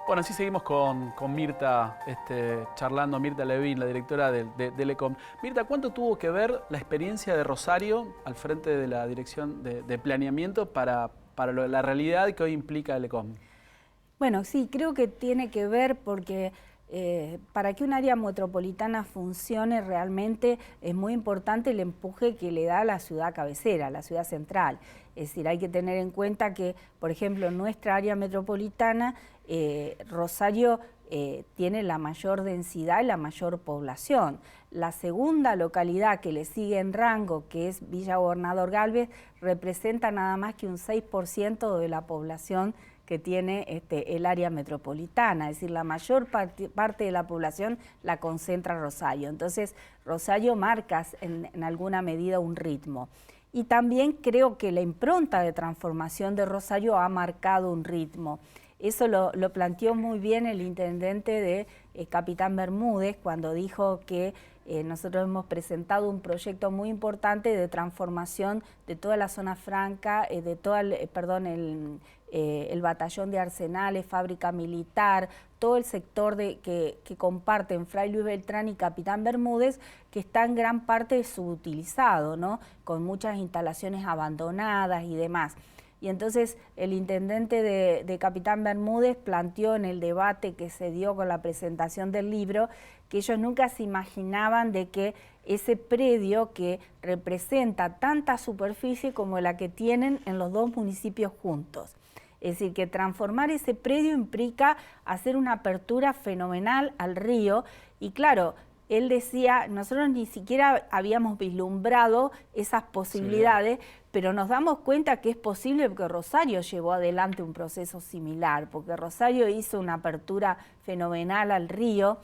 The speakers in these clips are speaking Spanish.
Bueno, así seguimos con Mirta, charlando, Mirta Levin, la directora de LECOM. Mirta, ¿cuánto tuvo que ver la experiencia de Rosario al frente de la dirección de planeamiento para la realidad que hoy implica LECOM? Bueno, sí, creo que tiene que ver porque para que un área metropolitana funcione realmente es muy importante el empuje que le da la ciudad cabecera, la ciudad central. Es decir, hay que tener en cuenta que, por ejemplo, en nuestra área metropolitana, Rosario tiene la mayor densidad y la mayor población. La segunda localidad que le sigue en rango, que es Villa Gobernador Galvez, representa nada más que un 6% de la población que tiene el área metropolitana, es decir, la mayor parte de la población la concentra Rosario. Entonces, Rosario marca en alguna medida un ritmo. Y también creo que la impronta de transformación de Rosario ha marcado un ritmo. Eso lo planteó muy bien el intendente de Capitán Bermúdez cuando dijo que nosotros hemos presentado un proyecto muy importante de transformación de toda la zona franca, de todo el batallón de arsenales, fábrica militar, todo el sector que comparten Fray Luis Beltrán y Capitán Bermúdez, que está en gran parte subutilizado, ¿no? Con muchas instalaciones abandonadas y demás. Y entonces el intendente de Capitán Bermúdez planteó en el debate que se dio con la presentación del libro que ellos nunca se imaginaban de que ese predio que representa tanta superficie como la que tienen en los dos municipios juntos. Es decir, que transformar ese predio implica hacer una apertura fenomenal al río y claro, él decía, nosotros ni siquiera habíamos vislumbrado esas posibilidades, sí, pero nos damos cuenta que es posible porque Rosario llevó adelante un proceso similar, porque Rosario hizo una apertura fenomenal al río.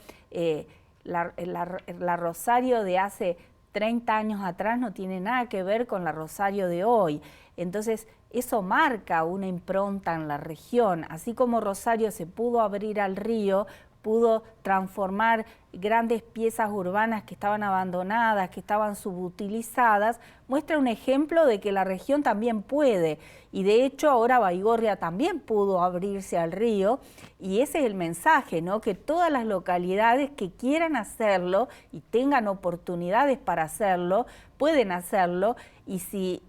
La Rosario de hace 30 años atrás no tiene nada que ver con la Rosario de hoy. Entonces, eso marca una impronta en la región. Así como Rosario se pudo abrir al río, pudo transformar grandes piezas urbanas que estaban abandonadas, que estaban subutilizadas, muestra un ejemplo de que la región también puede. Y de hecho ahora Baigorria también pudo abrirse al río y ese es el mensaje, ¿no? Que todas las localidades que quieran hacerlo y tengan oportunidades para hacerlo, pueden hacerlo y si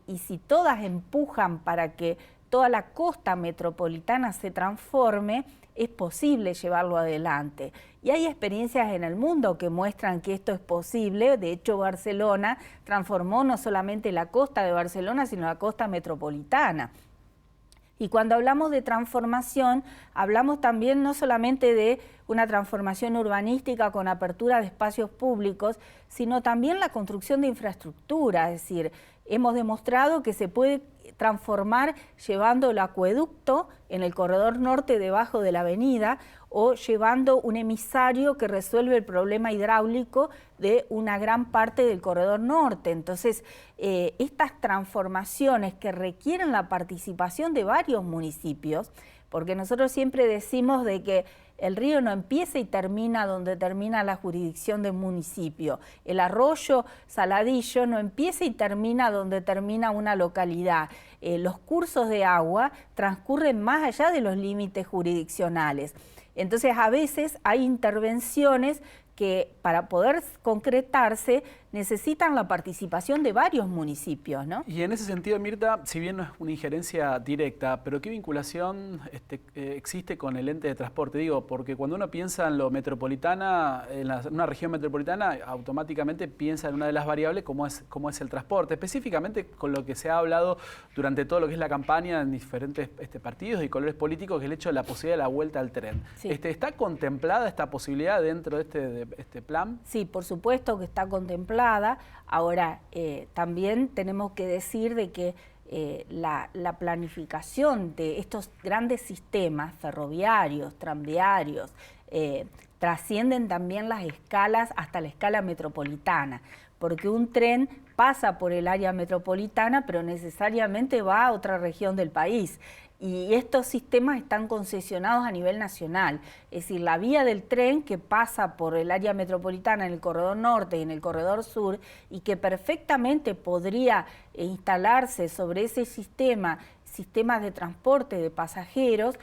todas empujan para que toda la costa metropolitana se transforme, es posible llevarlo adelante. Y hay experiencias en el mundo que muestran que esto es posible. De hecho, Barcelona transformó no solamente la costa de Barcelona, sino la costa metropolitana. Y cuando hablamos de transformación, hablamos también no solamente de una transformación urbanística con apertura de espacios públicos, sino también la construcción de infraestructura, es decir, hemos demostrado que se puede transformar llevando el acueducto en el corredor norte debajo de la avenida o llevando un emisario que resuelve el problema hidráulico de una gran parte del corredor norte. Entonces, estas transformaciones que requieren la participación de varios municipios, porque nosotros siempre decimos de que el río no empieza y termina donde termina la jurisdicción del municipio. El arroyo Saladillo no empieza y termina donde termina una localidad. Los cursos de agua transcurren más allá de los límites jurisdiccionales. Entonces, a veces hay intervenciones que para poder concretarse necesitan la participación de varios municipios, ¿no? Y en ese sentido, Mirta, si bien no es una injerencia directa, pero ¿qué vinculación existe con el ente de transporte? Digo, porque cuando uno piensa en lo metropolitana, en una región metropolitana, automáticamente piensa en una de las variables como es el transporte, específicamente con lo que se ha hablado durante todo lo que es la campaña en diferentes partidos y colores políticos, que es el hecho de la posibilidad de la vuelta al tren. Sí. ¿Está contemplada esta posibilidad dentro de este plan? Sí, por supuesto que está contemplada. Ahora, también tenemos que decir de que la planificación de estos grandes sistemas ferroviarios, tranviarios, trascienden también las escalas hasta la escala metropolitana, porque un tren pasa por el área metropolitana, pero necesariamente va a otra región del país. Y estos sistemas están concesionados a nivel nacional, es decir, la vía del tren que pasa por el área metropolitana en el corredor norte y en el corredor sur y que perfectamente podría instalarse sobre ese sistemas de transporte de pasajeros,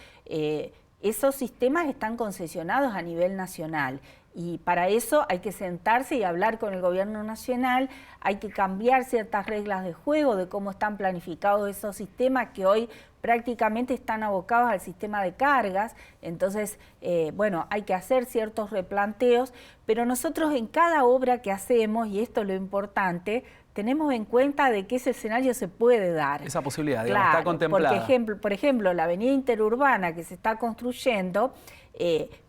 esos sistemas están concesionados a nivel nacional. Y para eso hay que sentarse y hablar con el gobierno nacional, hay que cambiar ciertas reglas de juego de cómo están planificados esos sistemas que hoy prácticamente están abocados al sistema de cargas. Entonces, bueno, hay que hacer ciertos replanteos, pero nosotros en cada obra que hacemos, y esto es lo importante, tenemos en cuenta de que ese escenario se puede dar. Esa posibilidad, claro, digamos, está contemplada. Por ejemplo, la avenida interurbana que se está construyendo,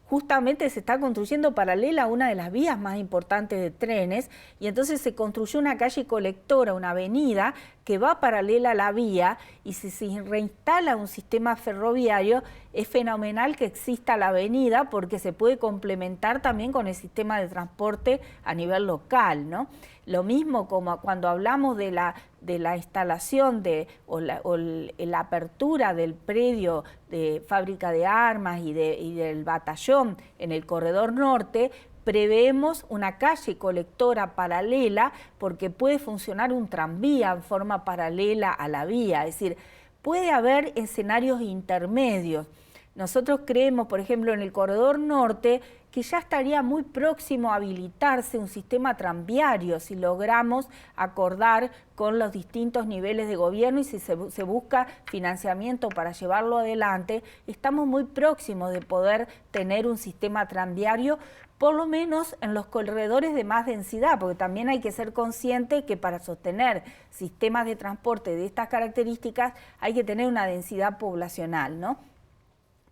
justamente se está construyendo paralela a una de las vías más importantes de trenes, y entonces se construyó una calle colectora, una avenida que va paralela a la vía, y si se reinstala un sistema ferroviario, es fenomenal que exista la avenida porque se puede complementar también con el sistema de transporte a nivel local, ¿no? Lo mismo como cuando hablamos de la instalación o la apertura del predio de fábrica de armas y del batallón en el corredor norte, preveemos una calle colectora paralela porque puede funcionar un tranvía en forma paralela a la vía, es decir, puede haber escenarios intermedios. Nosotros creemos, por ejemplo, en el corredor norte, que ya estaría muy próximo a habilitarse un sistema tranviario si logramos acordar con los distintos niveles de gobierno y si se busca financiamiento para llevarlo adelante, estamos muy próximos de poder tener un sistema tranviario, por lo menos en los corredores de más densidad, porque también hay que ser consciente que para sostener sistemas de transporte de estas características hay que tener una densidad poblacional, ¿no?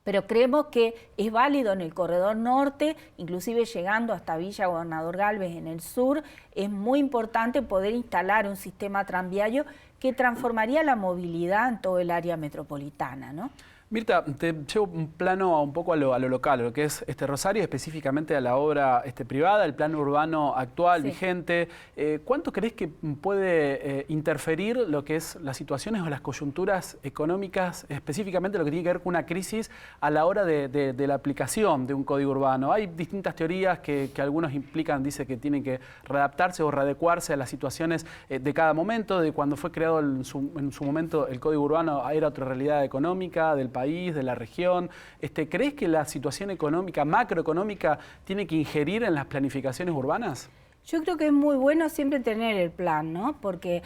Pero creemos que es válido en el corredor norte, inclusive llegando hasta Villa Gobernador Gálvez en el sur, es muy importante poder instalar un sistema tranviario que transformaría la movilidad en todo el área metropolitana, ¿no? Mirta, te llevo un plano un poco a lo local, a lo que es Rosario, específicamente a la obra privada, el plano urbano actual, sí, vigente. ¿Cuánto crees que puede interferir lo que es las situaciones o las coyunturas económicas, específicamente lo que tiene que ver con una crisis a la hora de la aplicación de un código urbano? Hay distintas teorías que algunos implican, dice que tienen que readaptarse o readecuarse a las situaciones de cada momento, de cuando fue creado en su momento el código urbano era otra realidad económica del país, de la región. ¿Crees que la situación económica, macroeconómica, tiene que ingerir en las planificaciones urbanas? Yo creo que es muy bueno siempre tener el plan, ¿no? Porque,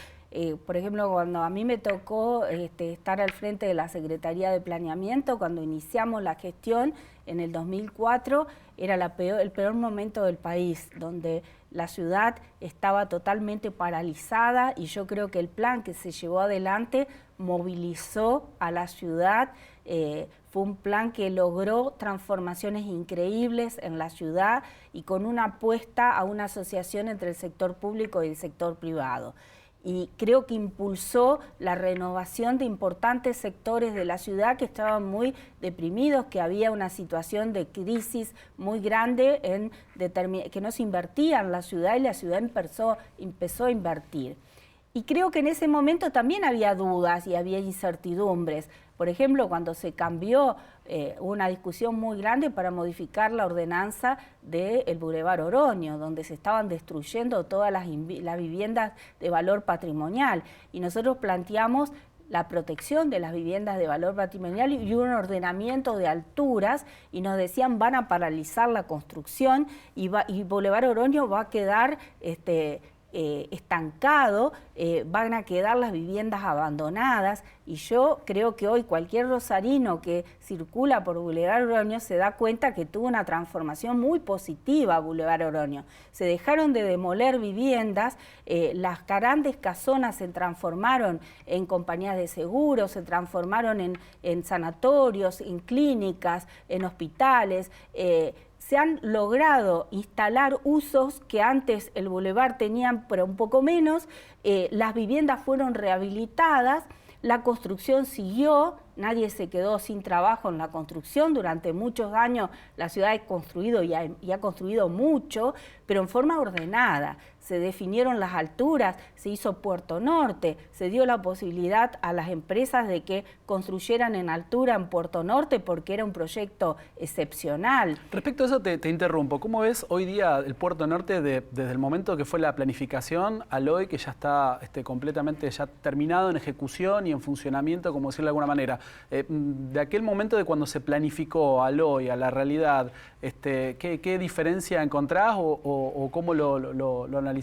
por ejemplo, cuando a mí me tocó estar al frente de la Secretaría de Planeamiento, cuando iniciamos la gestión en el 2004, era el peor momento del país, donde la ciudad estaba totalmente paralizada, y yo creo que el plan que se llevó adelante movilizó a la ciudad. Fue un plan que logró transformaciones increíbles en la ciudad y con una apuesta a una asociación entre el sector público y el sector privado. Y creo que impulsó la renovación de importantes sectores de la ciudad que estaban muy deprimidos, que había una situación de crisis muy grande que no se invertía en la ciudad, y la ciudad empezó a invertir. Y creo que en ese momento también había dudas y había incertidumbres. Por ejemplo, cuando se cambió, hubo una discusión muy grande para modificar la ordenanza del Boulevard Oroño, donde se estaban destruyendo todas las viviendas de valor patrimonial. Y nosotros planteamos la protección de las viviendas de valor patrimonial y un ordenamiento de alturas, y nos decían van a paralizar la construcción y Boulevard Oroño va a quedar estancado, van a quedar las viviendas abandonadas, y yo creo que hoy cualquier rosarino que circula por Boulevard Oroño se da cuenta que tuvo una transformación muy positiva Boulevard Oroño. Se dejaron de demoler viviendas, las grandes casonas se transformaron en compañías de seguros, se transformaron en sanatorios, en clínicas, en hospitales. Se han logrado instalar usos que antes el Boulevard tenían, pero un poco menos. Las viviendas fueron rehabilitadas, la construcción siguió, nadie se quedó sin trabajo en la construcción. Durante muchos años la ciudad ha construido y ha construido mucho, pero en forma ordenada. se definieron las alturas, se hizo Puerto Norte, se dio la posibilidad a las empresas de que construyeran en altura en Puerto Norte porque era un proyecto excepcional. Respecto a eso te interrumpo, ¿cómo ves hoy día el Puerto Norte desde el momento que fue la planificación al hoy que ya está completamente ya terminado en ejecución y en funcionamiento, como decirlo de alguna manera? De aquel momento de cuando se planificó al hoy, a la realidad, ¿qué diferencia encontrás o cómo lo analizás?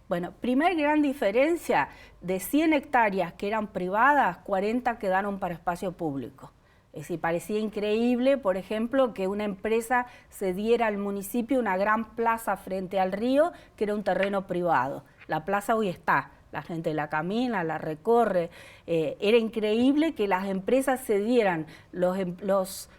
Bueno, primer gran diferencia, de 100 hectáreas que eran privadas, 40 quedaron para espacio público. Es decir, parecía increíble, por ejemplo, que una empresa cediera al municipio una gran plaza frente al río, que era un terreno privado. La plaza hoy está, la gente la camina, la recorre. Era increíble que las empresas cedieran los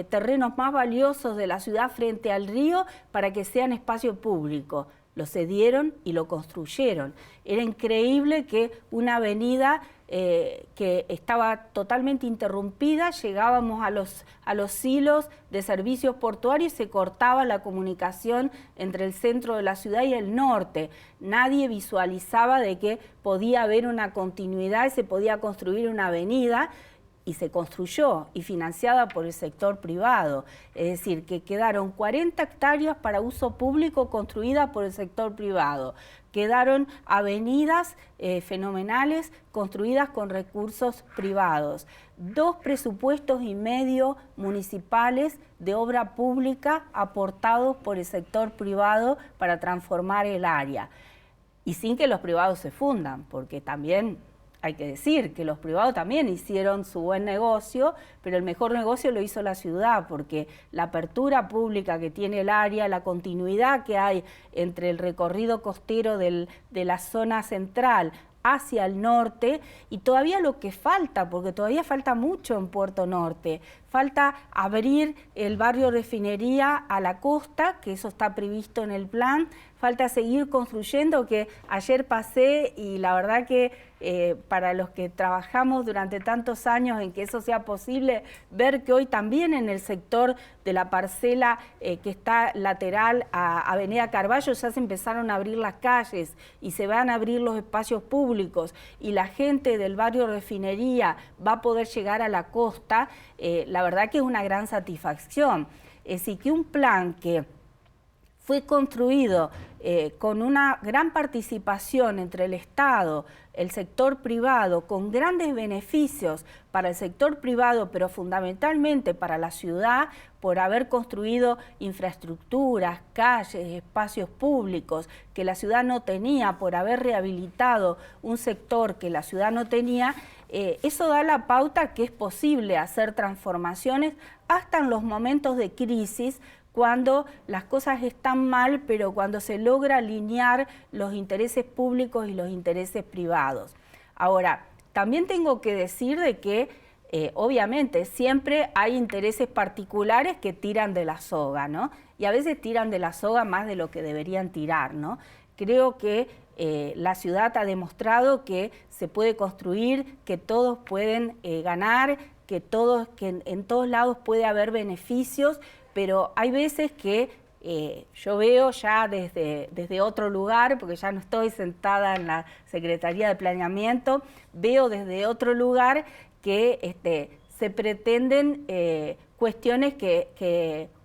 terrenos más valiosos de la ciudad frente al río para que sean espacio público. Lo cedieron y lo construyeron. Era increíble que una avenida que estaba totalmente interrumpida, llegábamos a los silos de servicios portuarios y se cortaba la comunicación entre el centro de la ciudad y el norte. Nadie visualizaba de que podía haber una continuidad y se podía construir una avenida, y se construyó y financiada por el sector privado. Es decir, que quedaron 40 hectáreas para uso público construidas por el sector privado. Quedaron avenidas fenomenales construidas con recursos privados. 2,5 presupuestos municipales de obra pública aportados por el sector privado para transformar el área. Y sin que los privados se fundan, porque también hay que decir que los privados también hicieron su buen negocio, pero el mejor negocio lo hizo la ciudad, porque la apertura pública que tiene el área, la continuidad que hay entre el recorrido costero de la zona central hacia el norte, y todavía lo que falta, porque todavía falta mucho en Puerto Norte, falta abrir el barrio Refinería a la costa, que eso está previsto en el plan, falta seguir construyendo, que ayer pasé y la verdad que para los que trabajamos durante tantos años en que eso sea posible, ver que hoy también en el sector de la parcela que está lateral a Avenida Carballo ya se empezaron a abrir las calles y se van a abrir los espacios públicos y la gente del barrio Refinería va a poder llegar a la costa, la verdad que es una gran satisfacción. Es decir, que un plan que fue construido con una gran participación entre el Estado, el sector privado, con grandes beneficios para el sector privado, pero fundamentalmente para la ciudad, por haber construido infraestructuras, calles, espacios públicos que la ciudad no tenía, por haber rehabilitado un sector que la ciudad no tenía, eso da la pauta que es posible hacer transformaciones hasta en los momentos de crisis, cuando las cosas están mal, pero cuando se logra alinear los intereses públicos y los intereses privados. Ahora, también tengo que decir de que, obviamente, siempre hay intereses particulares que tiran de la soga, ¿no? Y a veces tiran de la soga más de lo que deberían tirar, ¿no? Creo que la ciudad ha demostrado que se puede construir, que todos pueden ganar, que en todos lados puede haber beneficios, pero hay veces que yo veo ya desde otro lugar, porque ya no estoy sentada en la Secretaría de Planeamiento, veo desde otro lugar que se pretenden cuestiones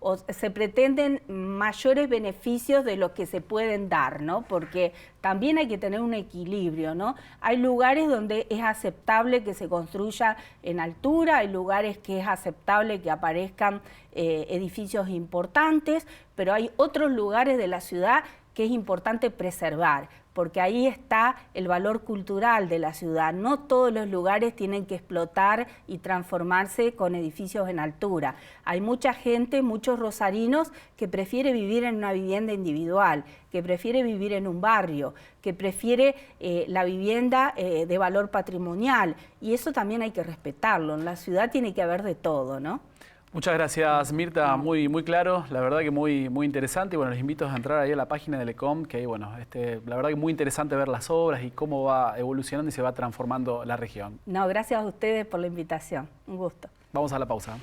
o se pretenden mayores beneficios de los que se pueden dar, ¿no? Porque también hay que tener un equilibrio, ¿no? Hay lugares donde es aceptable que se construya en altura, hay lugares que es aceptable que aparezcan edificios importantes, pero hay otros lugares de la ciudad que es importante preservar, porque ahí está el valor cultural de la ciudad. No todos los lugares tienen que explotar y transformarse con edificios en altura. Hay mucha gente, muchos rosarinos, que prefiere vivir en una vivienda individual, que prefiere vivir en un barrio, que prefiere la vivienda de valor patrimonial, y eso también hay que respetarlo. En la ciudad tiene que haber de todo, ¿no? Muchas gracias, Mirta, muy claro, la verdad que muy interesante, y bueno, les invito a entrar ahí a la página del ECOM, que ahí, bueno, la verdad que muy interesante ver las obras y cómo va evolucionando y se va transformando la región. No, gracias a ustedes por la invitación, un gusto. Vamos a la pausa.